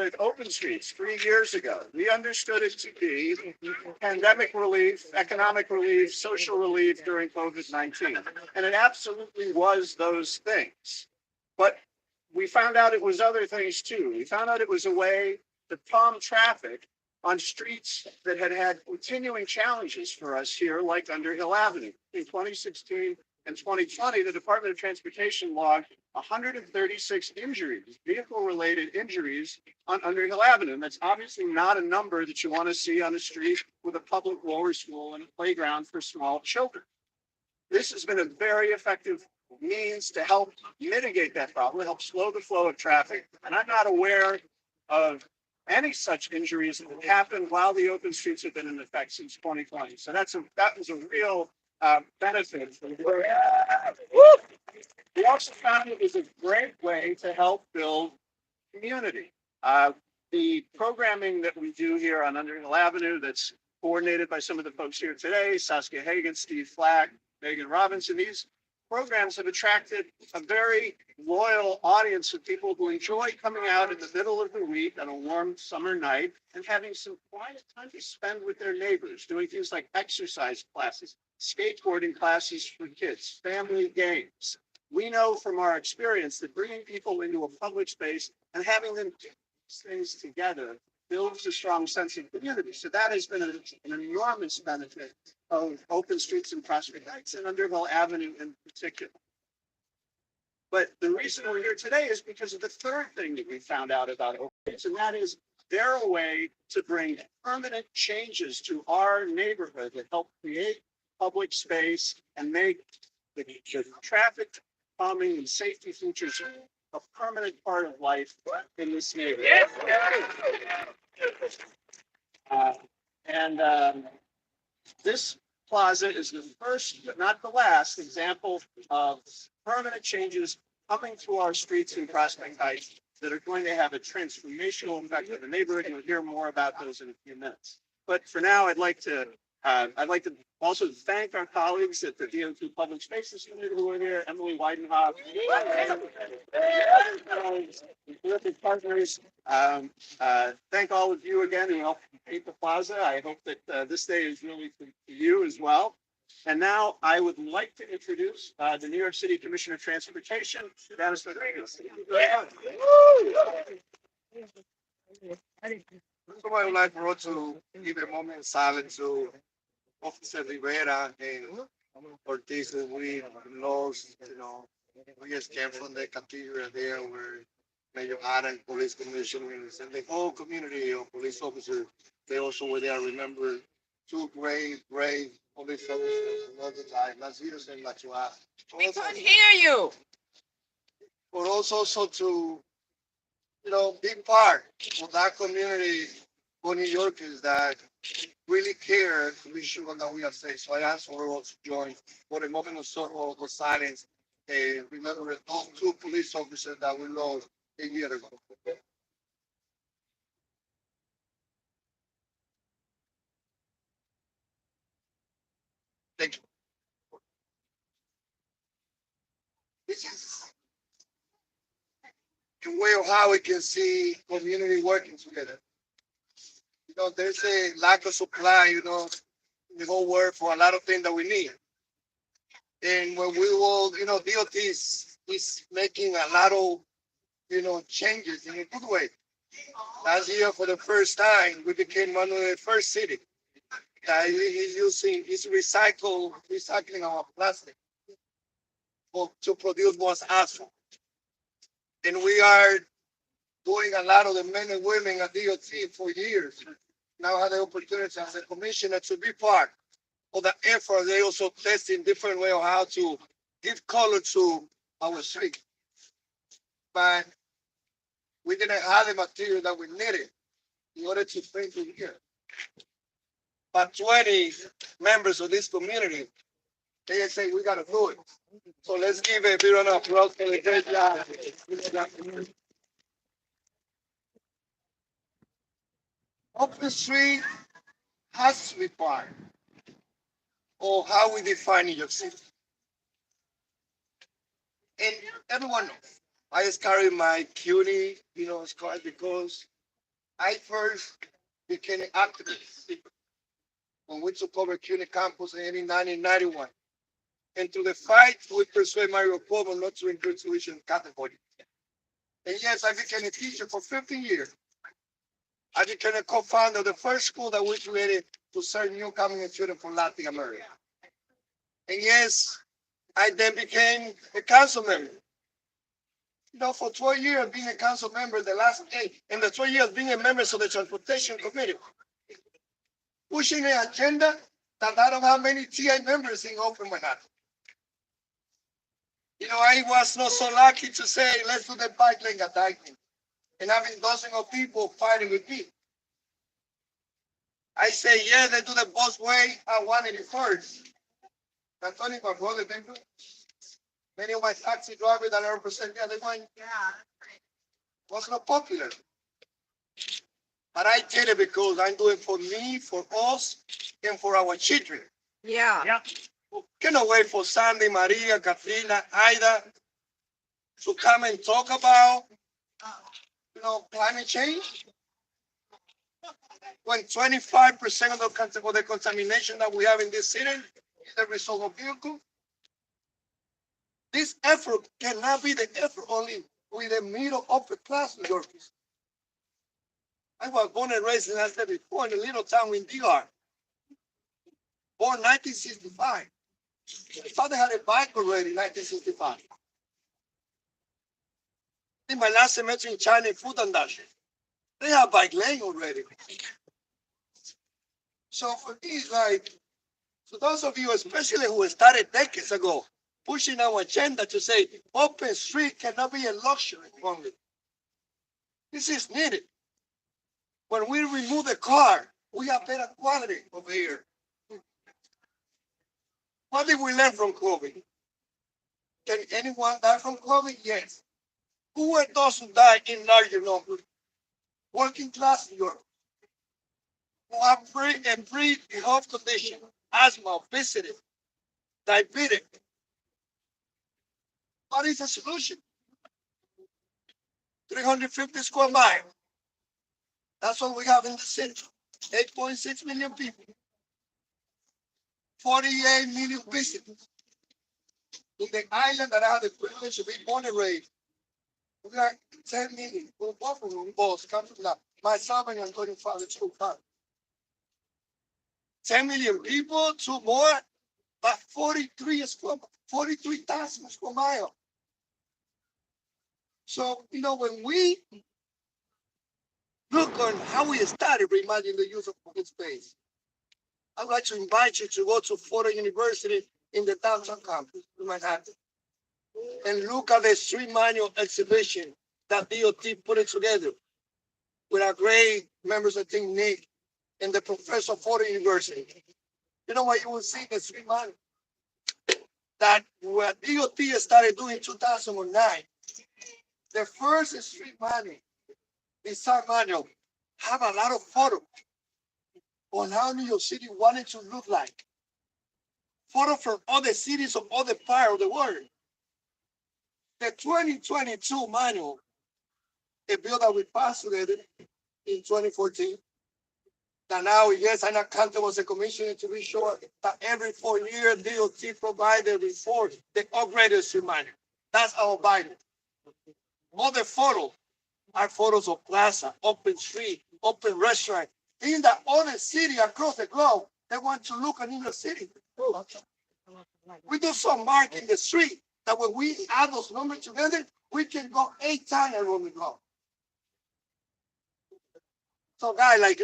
with open streets 3 years ago. We understood it to be pandemic relief, economic relief, social relief during COVID-19. And it absolutely was those things. But we found out it was other things too. We found out it was a way to calm traffic on streets that had had continuing challenges for us here, like Underhill Avenue. In 2016 and 2020, the Department of Transportation logged 136 injuries, vehicle-related injuries on Underhill Avenue. And that's obviously not a number that you want to see on a street with a public lower school and a playground for small children. This has been a very effective means to help mitigate that problem, help slow the flow of traffic. And I'm not aware of any such injuries that have happened while the open streets have been in effect since 2020. So that was a real benefit. We also found it was a great way to help build community. The programming that we do here on Underhill Avenue that's coordinated by some of the folks here today, Saskia Hagan, Steve Flack, Megan Robinson, these programs have attracted a very loyal audience of people who enjoy coming out in the middle of the week on a warm summer night and having some quiet time to spend with their neighbors, doing things like exercise classes, skateboarding classes for kids, family games. We know from our experience that bringing people into a public space and having them do these things together builds a strong sense of community. So that has been an enormous benefit of open streets in Prospect Heights and Underhill Avenue in particular. But the reason we're here today is because of the third thing that we found out about open streets, and that is they're a way to bring permanent changes to our neighborhood that help create public space and make the traffic calming and safety features a permanent part of life in this neighborhood. This plaza is the first, but not the last, example of permanent changes coming to our streets in Prospect Heights that are going to have a transformational effect on the neighborhood. You'll hear more about those in a few minutes. But for now, I'd like to also thank our colleagues at the DO2 Public Spaces Unit who are here, Emily Weidenhoff, terrific partners. Thank all of you again who helped complete the plaza. I hope that this day is really for you as well. And now I would like to introduce the New York City Commissioner of Transportation, Dennis Rodriguez. So I would like to give a moment of silence to Officer Rivera and Ortiz, who we lost. We just came from the cathedral there where Mayor Adam, police commissioners, and the whole community of police officers, they also were there. Remember two brave police officers another time, Las Vidas and La Chua. We couldn't hear you. But also to, be part of that community for New Yorkers that really care to be sure that we are safe. So I ask for all to join for a moment of silence and remember those two police officers that we lost a year ago. Thank you. This is a way of how we can see community working together. There's a lack of supply, in the whole world for a lot of things that we need. And when we will, DOT is making a lot of, changes in a good way. Last year, for the first time, we became one of the first cities that is recycling our plastic to produce more asphalt. And we are doing a lot of the men and women at DOT for years. Now I have the opportunity as a commissioner to be part of the effort. They also testing different way of how to give color to our street. But we didn't have the material that we needed in order to paint it here. But 20 members of this community, they say we gotta do it. So let's give a big round of applause for the great job. Open street has to be part of how we define New York City. And everyone knows. I just carry my CUNY, card because I first became an activist when we took over CUNY campus in 1991. And through the fight, we persuaded Mario Cuomo not to include tuition category. And yes, I became a teacher for 15 years. I became a co-founder of the first school that we created to serve new coming students from Latin America. And yes, I then became a council member. You know, for 12 years being a council member, the last 8, and the 12 years being a member of the transportation committee, pushing an agenda that I don't have many TI members in open Manhattan. You know, I was not so lucky to say, let's do the bike lane at Dyking, and having dozens of people fighting with me. I say, yeah, they do the bus way. I wanted it first. Antonio, my brother, they do. Many of my taxi drivers that I represent, yeah, they went. Was not popular. But I did it because I'm doing it for me, for us, and for our children. Yeah. Cannot wait for Sandy, Maria, Katrina, Ida to come and talk about, climate change. When 25% of the contamination that we have in this city is the result of vehicles. This effort cannot be the effort only with the middle upper class New Yorkers. I was born and raised, as I said before, in a little town in DR. Born 1965. My father had a bike already in 1965. In my last semester in China, in food industry, they have bike lane already. So for me, it's like, so those of you, especially who started decades ago, pushing our agenda to say open street cannot be a luxury only. This is needed. When we remove the car, we have better quality over here. What did we learn from COVID? Can anyone die from COVID? Yes. Who doesn't die in larger numbers? Working class New York, who have pre-health condition, asthma, obesity, diabetes. What is the solution? 350 square miles. That's what we have in the city. 8.6 million people. 48 million visitors. In the island that I had the privilege to be born and raised, we got 10 million. Well, both of them boys come from that. Myself and Antonio father, 10 million people, 2 more, but 43,000 square miles. So, when we look on how we started reimagining the use of open space, I'd like to invite you to go to Fordham University in the downtown campus in Manhattan and look at the street manual exhibition that DOT put it together with our great members of Team Nick and the professor of Fordham University. You know what you will see in the street manual? That what DOT started doing in 2009, the first street manual, design manual, have a lot of photos on how New York City wanted to look like. Photos from other cities of other parts of the world. The 2022 manual, a bill that we passed together in 2014, that now, yes, I'm accountable as a commissioner to be sure that every 4 years DOT provide a report, the upgraded street manual. That's our Bible. Other photos are photos of Plaza, open street, open restaurant. In the other city across the globe, they want to look at New York City. We do some mark in the street that when we add those numbers together, we can go 8 times around the globe. So guys, like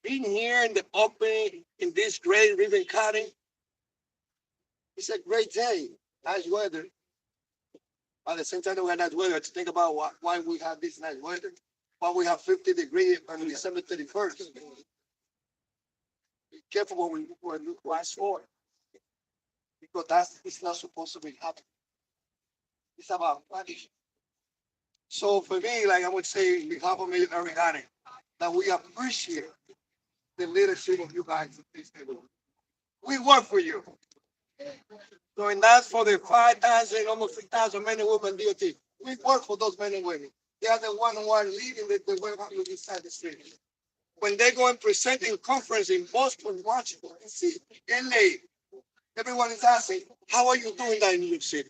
being here in the open, in this great ribbon cutting, it's a great day, nice weather. At the same time, we have nice weather to think about why we have this nice weather. Why we have 50 degrees on December 31st. Be careful when we ask for it. Because it's not supposed to be happening. It's about punishment. So for me, like I would say, on behalf of Military Ghana, that we appreciate the leadership of you guys at this table. We work for you. So and that's for the 5,000, almost 6,000 men and women DOT. We work for those men and women. They are the one who are leading the way how to decide the street. When they go and present in conference in Boston, Washington, D.C., LA, everyone is asking, how are you doing that in New York City?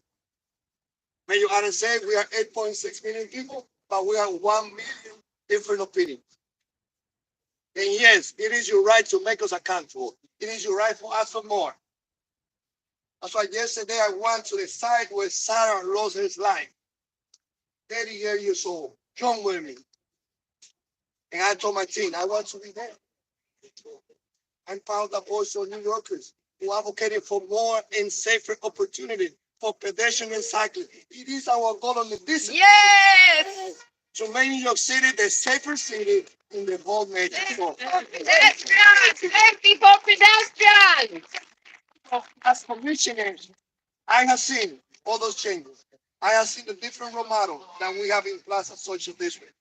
May you add and say we are 8.6 million people, but we are 1 million different opinions. And yes, it is your right to make us accountable. It is your right for us for more. That's why yesterday I went to the site where Sarah lost his life. 38 years old, young women. And I told my team, I want to be there. I'm proud of also New Yorkers who advocated for more and safer opportunity for pedestrians and cyclists. It is our goal on the visit Yes! to make New York City the safer city in the whole nation. Pedestrians! Safety for pedestrians! As commissioners, I have seen all those changes. I have seen the different role models that we have in Plaza Social District.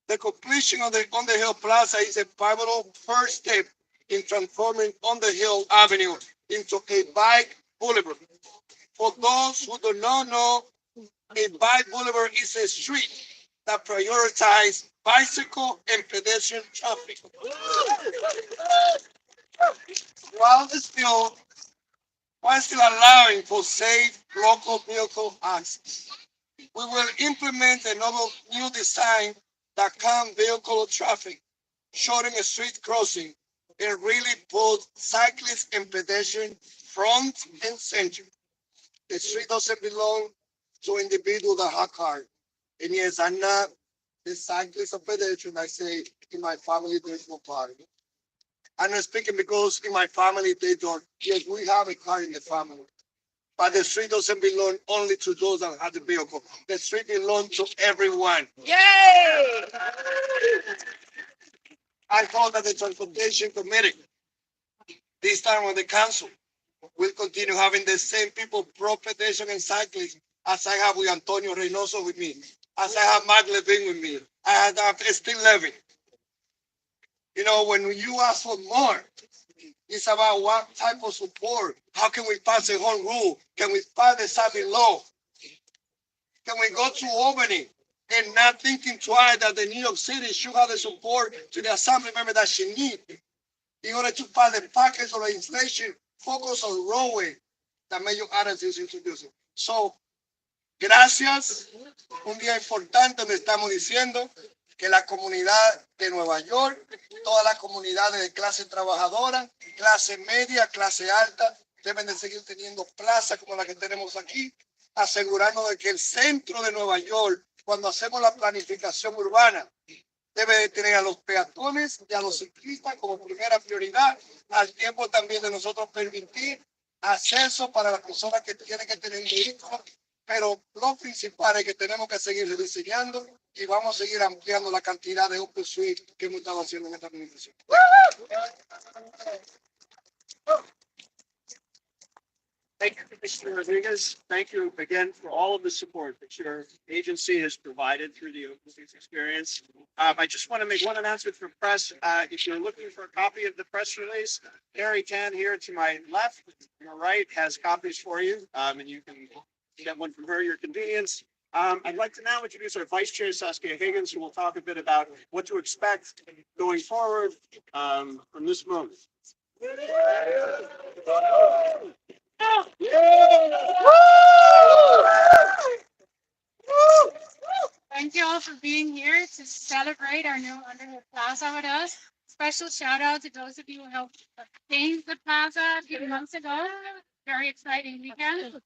The completion of the Underhill Plaza is a pivotal first step in transforming Underhill Avenue into a bike boulevard. For those who do not know, a bike boulevard is a street that prioritizes bicycle and pedestrian traffic. While while still allowing for safe local vehicle access. We will implement another new design that calm vehicle traffic, shorten a street crossing, and really put cyclists and pedestrians front and center. The street doesn't belong to individuals that have cars. And yes, I'm not the cyclist or pedestrian. I say in my family there's no car. I'm not speaking because in my family they don't. Yes, we have a car in the family. But the street doesn't belong only to those that have the vehicle. The street belongs to everyone. Yay! I hope that the transportation committee, this time on the council, will continue having the same people pro pedestrian and cyclists as I have with Antonio Reynoso with me, as I have Mark Levin with me, I have Steve Levin. You know, when you ask for more, it's about what type of support. How can we pass a home rule? Can we pass the Sabbath law? Can we go to Albany and not thinking twice that the New York City should have the support to the assembly member that she needs in order to pass the package of legislation focus on roadway that Mayor Adams is introducing. So, gracias. Un día importante donde estamos diciendo que la comunidad de Nueva York, todas las comunidades de clase trabajadora, clase media, clase alta, deben de seguir teniendo plazas como la que tenemos aquí, asegurarnos de que el centro de Nueva York, cuando hacemos la planificación urbana, debe de tener a los peatones y a los ciclistas como primera prioridad, al tiempo también de nosotros permitir acceso para las personas que tienen que tener vehículos, pero lo principal es que tenemos que seguir rediseñando y vamos a seguir ampliando la cantidad de Open Suite que hemos estado haciendo en esta administración. Thank you, Commissioner Rodriguez. Thank you again for all of the support that your agency has provided through the Open Space experience. I just want to make one announcement for press. If you're looking for a copy of the press release, Harry Tan here to my left, your right, has copies for you, and you can get one from her at your convenience. I'd like to now introduce our Vice Chair, Saskia Higgins, who will talk a bit about what to expect going forward from this moment. Thank you all for being here to celebrate our new Underhill Plaza with us. Special shout out to those of you who helped change the plaza a few months ago. Very exciting weekend.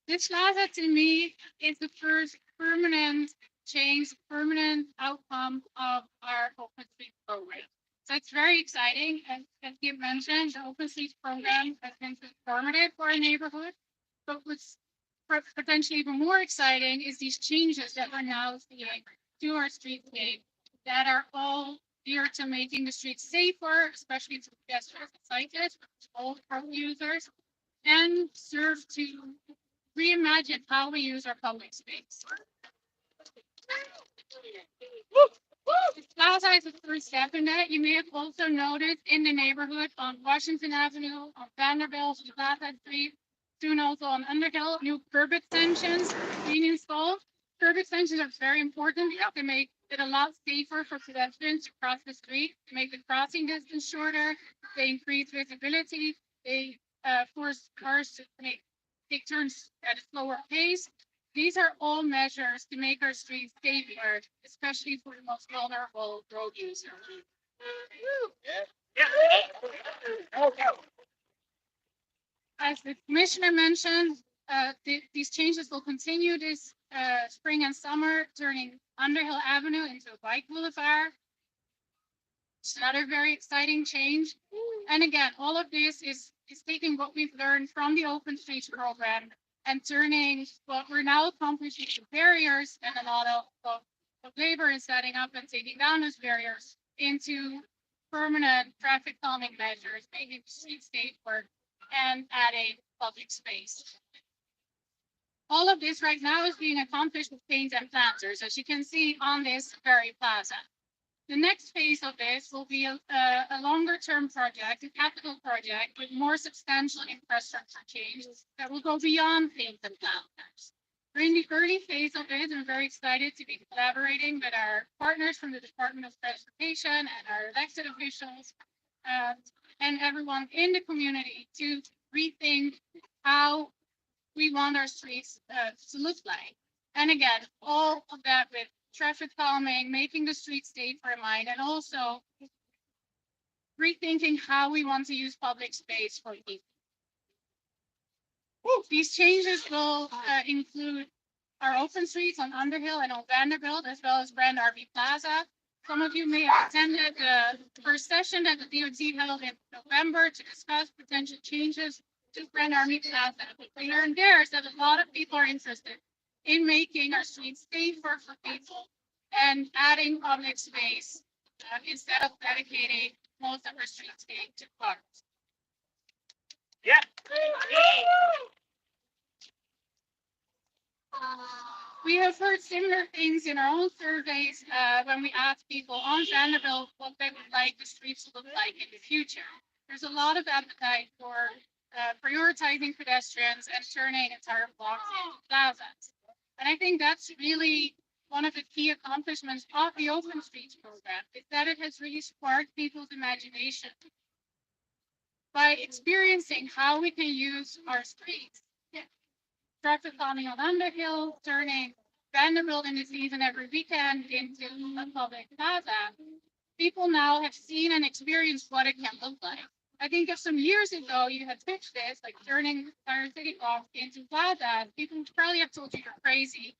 This plaza to me is the first permanent change, permanent outcome of our Open Street program. So it's very exciting. As you mentioned, the Open Street program has been transformative for our neighborhood. But what's potentially even more exciting is these changes that we're now seeing to our streetscape that are all geared to making the streets safer, especially to pedestrians and cyclists, all road users, and serve to reimagine how we use our public space. This plaza is the first step in that. You may have also noticed in the neighborhood on Washington Avenue, on Vanderbilt, Plaza Street, soon also on Underhill, new curb extensions being installed. Curb extensions are very important to make it a lot safer for pedestrians to cross the street, to make the crossing distance shorter. They increase visibility. They force cars to take turns at a slower pace. These are all measures to make our streets safer, especially for the most vulnerable road users. As the commissioner mentioned, these changes will continue this spring and summer, turning Underhill Avenue into a bike boulevard. It's another very exciting change. And again, all of this is taking what we've learned from the Open Streets program and turning what we're now accomplishing with barriers and a lot of labor in setting up and taking down those barriers into permanent traffic calming measures, making the streets safer and adding public space. All of this right now is being accomplished with paint and planters, as you can see on this very plaza. The next phase of this will be a longer-term project, a capital project with more substantial infrastructure changes that will go beyond paint and planters. We're in the early phase of it, and I'm very excited to be collaborating with our partners from the Department of Transportation and our elected officials and everyone in the community to rethink how we want our streets to look like. And again, all of that with traffic calming, making the streets safer in mind, and also rethinking how we want to use public space for people. These changes will include our open streets on Underhill and on Vanderbilt, as well as Brand RV Plaza. Some of you may have attended the first session that the DOT held in November to discuss potential changes to Brand RV Plaza. What we learned there is that a lot of people are interested in making our streets safer for people and adding public space instead of dedicating most of our streetscape to cars. Yeah. We have heard similar things in our own surveys when we ask people on Vanderbilt what they would like the streets to look like in the future. There's a lot of appetite for prioritizing pedestrians and turning entire blocks into plazas. And I think that's really one of the key accomplishments of the Open Streets program, is that it has really sparked people's imagination by experiencing how we can use our streets. Traffic calming on Underhill, turning Vanderbilt in the season every weekend into a public plaza. People now have seen and experienced what it can look like. I think if some years ago you had pitched this, like turning entire city blocks into plaza, people would probably have told you you're crazy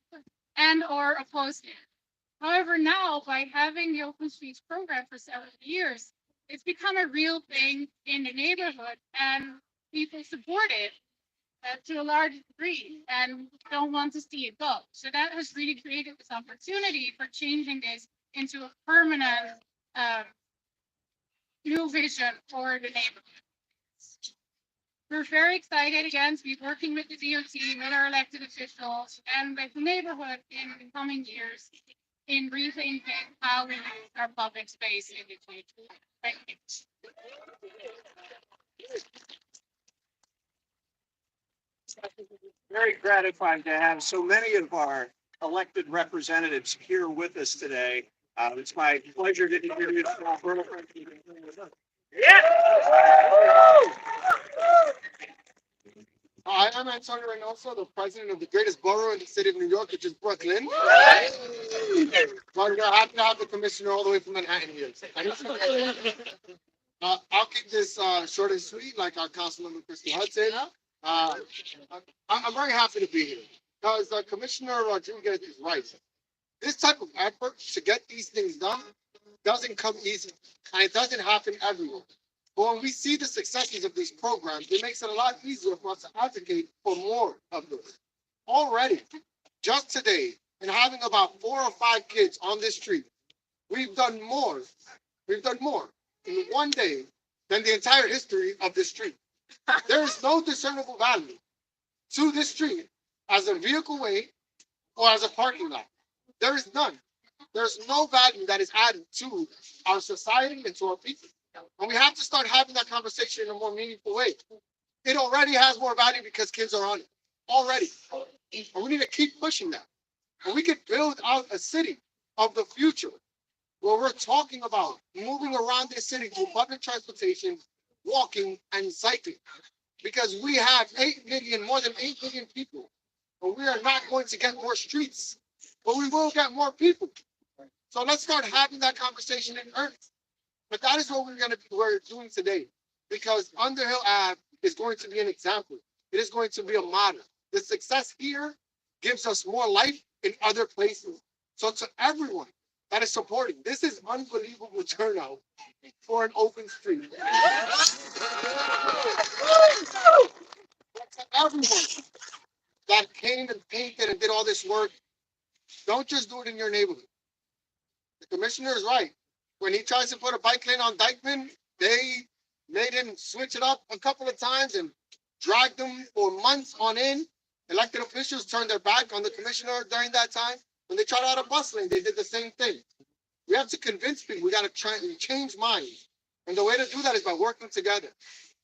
and or opposed it. However, now by having the Open Streets program for several years, it's become a real thing in the neighborhood, and people support it to a large degree and don't want to see it go. So that has really created this opportunity for changing this into a permanent new vision for the neighborhood. We're very excited again to be working with the DOT, with our elected officials, and with the neighborhood in the coming years in rethinking how we use our public space in the future. Thank you. Very gratifying to have so many of our elected representatives here with us today. It's my pleasure to introduce Hi, I'm Antonio Reynoso, the president of the greatest borough in the city of New York, which is Brooklyn. But I happen to have the commissioner all the way from Manhattan here. I'll keep this short and sweet, like our councilmember Christy Hudson. I'm very happy to be here because Commissioner Rodriguez is right. This type of effort to get these things done doesn't come easy, and it doesn't happen everywhere. But when we see the successes of these programs, it makes it a lot easier for us to advocate for more of this. Already, just today, and having about 4 or 5 kids on this street, we've done more in one day than the entire history of this street. There is no discernible value to this street as a vehicle way or as a parking lot. There is none. There's no value that is added to our society and to our people. And we have to start having that conversation in a more meaningful way. It already has more value because kids are on it. Already. And we need to keep pushing that. And we could build out a city of the future where we're talking about moving around this city through public transportation, walking, and cycling. Because we have 8 million, more than 8 million people. And we are not going to get more streets, but we will get more people. So let's start having that conversation in earnest. But that is what we're doing today. Because Underhill Ave is going to be an example. It is going to be a model. The success here gives us more life in other places. So to everyone that is supporting, this is unbelievable turnout for an open street. But to everyone that came and painted and did all this work, don't just do it in your neighborhood. The commissioner is right. When he tries to put a bike lane on Dykeman, they made him switch it up a couple of times and dragged him for months on end. Elected officials turned their back on the commissioner during that time. When they tried out a bus lane, they did the same thing. We have to convince people. We got to try and change minds. And the way to do that is by working together.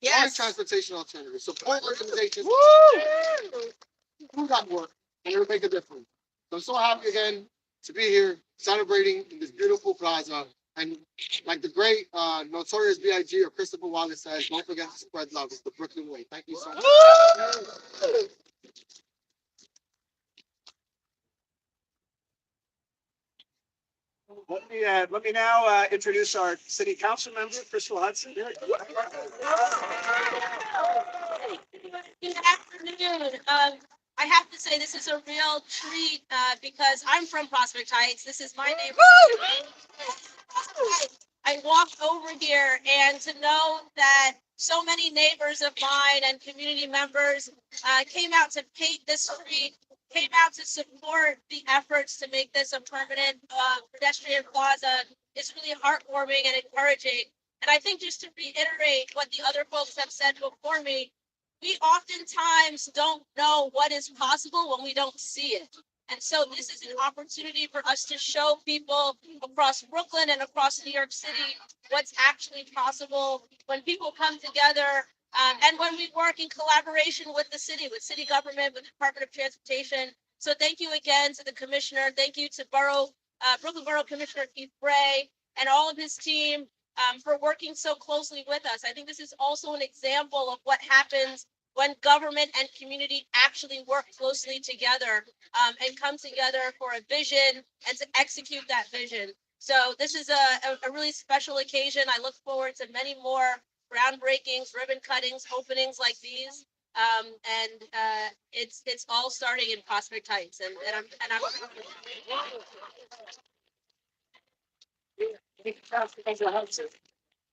Find transportation alternatives, support organizations, do that work, and it'll make a difference. So I'm so happy again to be here celebrating in this beautiful plaza. And like the great notorious B.I.G. or Christopher Wallace says, don't forget to spread love. It's the Brooklyn way. Thank you so much. Let me now introduce our city council member, Crystal Hudson. Good afternoon. I have to say this is a real treat because I'm from Prospect Heights. This is my neighborhood. I walked over here, and to know that so many neighbors of mine and community members came out to paint this street, came out to support the efforts to make this a permanent pedestrian plaza is really heartwarming and encouraging. And I think just to reiterate what the other folks have said before me, we oftentimes don't know what is possible when we don't see it. And so this is an opportunity for us to show people across Brooklyn and across New York City what's actually possible when people come together and when we work in collaboration with the city, with city government, with the Department of Transportation. So thank you again to the commissioner. Thank you to Brooklyn Borough Commissioner Keith Bray and all of his team for working so closely with us. I think this is also an example of what happens when government and community actually work closely together and come together for a vision and to execute that vision. So this is a really special occasion. I look forward to many more groundbreakings, ribbon cuttings, openings like these. It's all starting in Prospect Heights, and I'm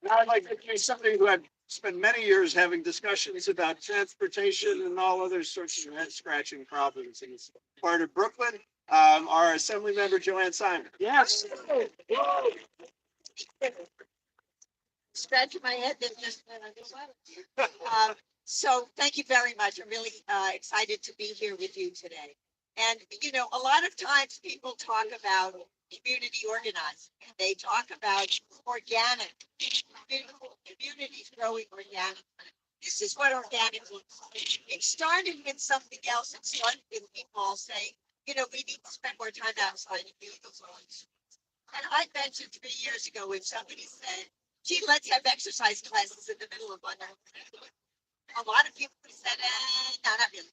Now I'd like to introduce somebody who I've spent many years having discussions about transportation and all other sorts of head scratching problems in this part of Brooklyn. Our Assembly Member Joanne Simon. Yes. Scratching my head. So thank you very much. I'm really excited to be here with you today. And, you know, a lot of times people talk about community organizing. They talk about organic, beautiful communities growing organic. This is what organic looks like. It started with something else. It started with people saying, you know, we need to spend more time outside and beautiful. And I mentioned 3 years ago when somebody said, gee, let's have exercise classes in the middle of Underhill. A lot of people said, no, not really.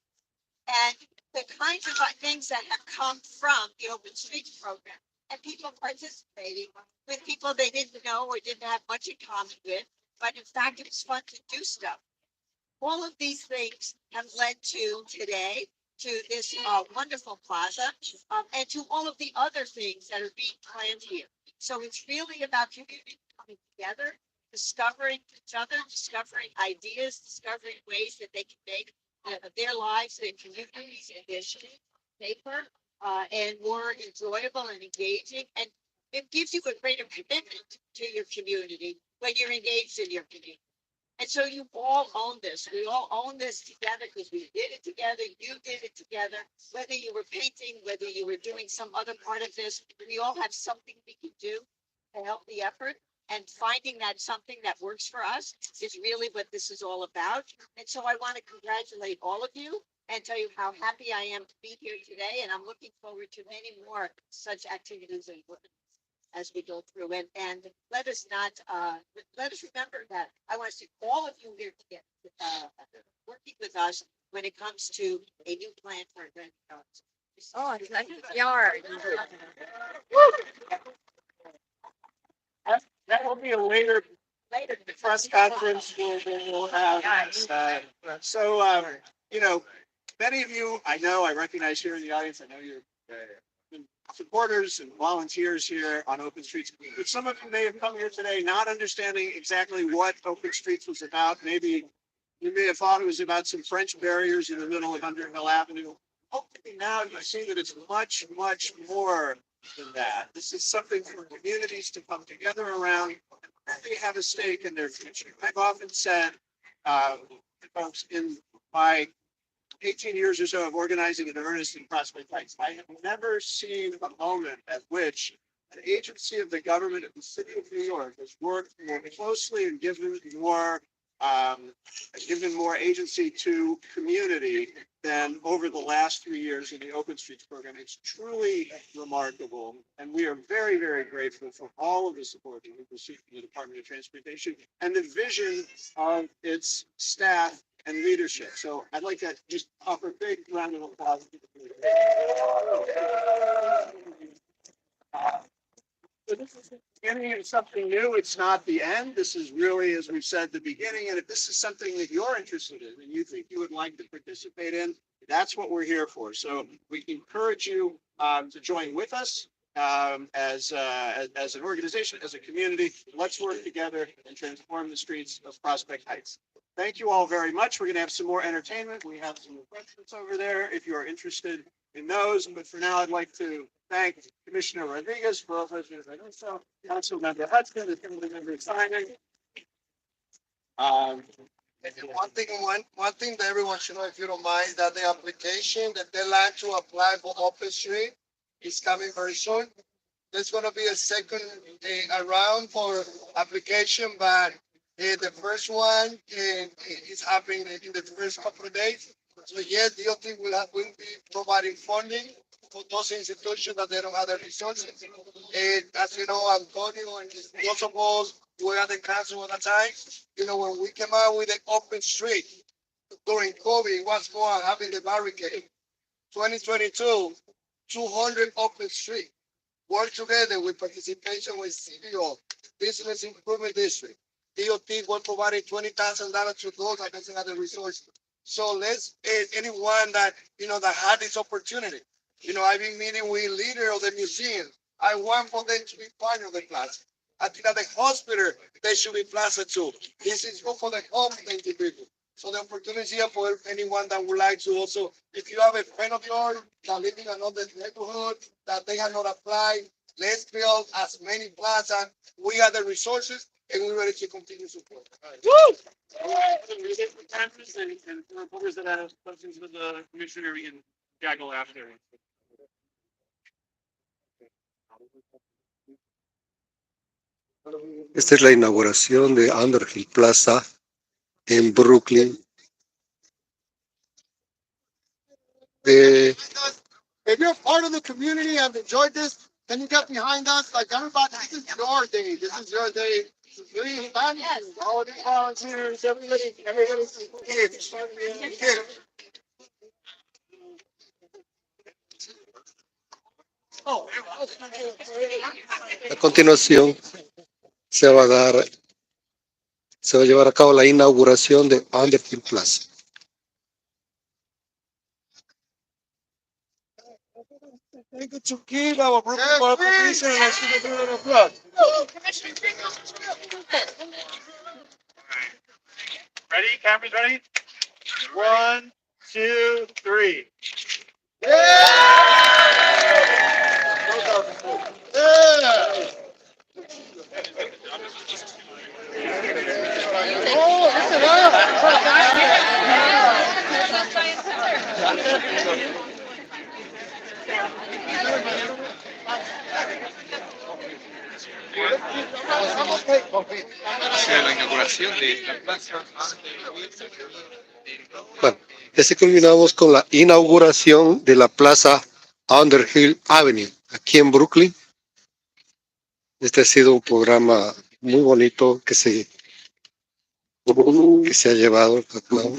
And the kinds of things that have come from the Open Streets program and people participating with people they didn't know or didn't have much in common with, but in fact, it was fun to do stuff. All of these things have led to today, to this wonderful plaza, and to all of the other things that are being planned here. So it's really about community coming together, discovering each other, discovering ideas, discovering ways that they can make their lives, their communities, and their streets safer and more enjoyable and engaging. And it gives you a greater commitment to your community when you're engaged in your community. And so you all own this. We all own this together because we did it together. You did it together. Whether you were painting, whether you were doing some other part of this, we all have something we can do to help the effort. And finding that something that works for us is really what this is all about. And so I want to congratulate all of you and tell you how happy I am to be here today. And I'm looking forward to many more such activities as we go through. And let us not, let us remember that I want to see all of you here to get, working with us when it comes to a new plan for Underhill. Oh, it's like a yard. That will be a later press conference we'll have. You know, many of you, I know, I recognize here in the audience, I know you're supporters and volunteers here on Open Streets. But some of you may have come here today not understanding exactly what Open Streets was about. Maybe you may have thought it was about some French barriers in the middle of Underhill Avenue. Hopefully now you see that it's much, much more than that. This is something for communities to come together around. They have a stake in their future. I've often said, folks, in my 18 years or so of organizing in earnest in Prospect Heights, I have never seen a moment at which an agency of the government of the city of New York has worked more closely and given more agency to community than over the last 3 years in the Open Streets program. It's truly remarkable. And we are very, very grateful for all of the support that we've received from the Department of Transportation and the vision of its staff and leadership. So I'd like to just offer a big round of applause. So this is the beginning of something new. It's not the end. This is really, as we've said, the beginning. And if this is something that you're interested in and you think you would like to participate in, that's what we're here for. So we encourage you to join with us as an organization, as a community. Let's work together and transform the streets of Prospect Heights. Thank you all very much. We're going to have some more entertainment. We have some refreshments over there if you are interested in those. But for now, I'd like to thank Commissioner Rodriguez for President Reynoso, Council Member Hudson, Assembly Member Simon. And one thing that everyone should know, if you don't mind, is that the application, the deadline to apply for Open Street is coming very soon. There's going to be a second round for application, but the first one is happening in the first couple of days. So yes, DOT will be providing funding for those institutions that they don't have the resources. And as you know, Antonio and those of us who were at the council at the time, you know, when we came out with the Open Street during COVID, it was more having the barricade. 2022, 200 Open Street. Work together with participation with CBO, Business Improvement District. DOT will provide $20,000 to those that doesn't have the resources. So let's, anyone that, you know, that had this opportunity, you know, I've been meeting with leaders of the museum. I want for them to be part of the Plaza. I think at the hospital, they should be Plaza too. This is good for the homeless individual. So the opportunity here for anyone that would like to also, if you have a friend of yours that live in another neighborhood that they have not applied, let's build as many plazas. We have the resources and we're ready to continue support. Woo! And reporters that have questions with the commissioner, we can gaggle after. Esta es la inauguración de Underhill Plaza en Brooklyn. If you're part of the community and have enjoyed this, can you get behind us? Like everybody, this is your day. This is your day. Really fun. Yes. All the volunteers, everybody. A continuación se va a llevar a cabo la inauguración de Underhill Plaza. Thank you to Keith, our Brooklyn Board Commissioner. Let's give a round of applause. Ready? Cameras ready? 1, 2, 3. Hacia la inauguración de la Plaza. Bueno, ya se culminamos con la inauguración de la Plaza Underhill Avenue, aquí en Brooklyn. Este ha sido un programa muy bonito que se ha llevado a cabo.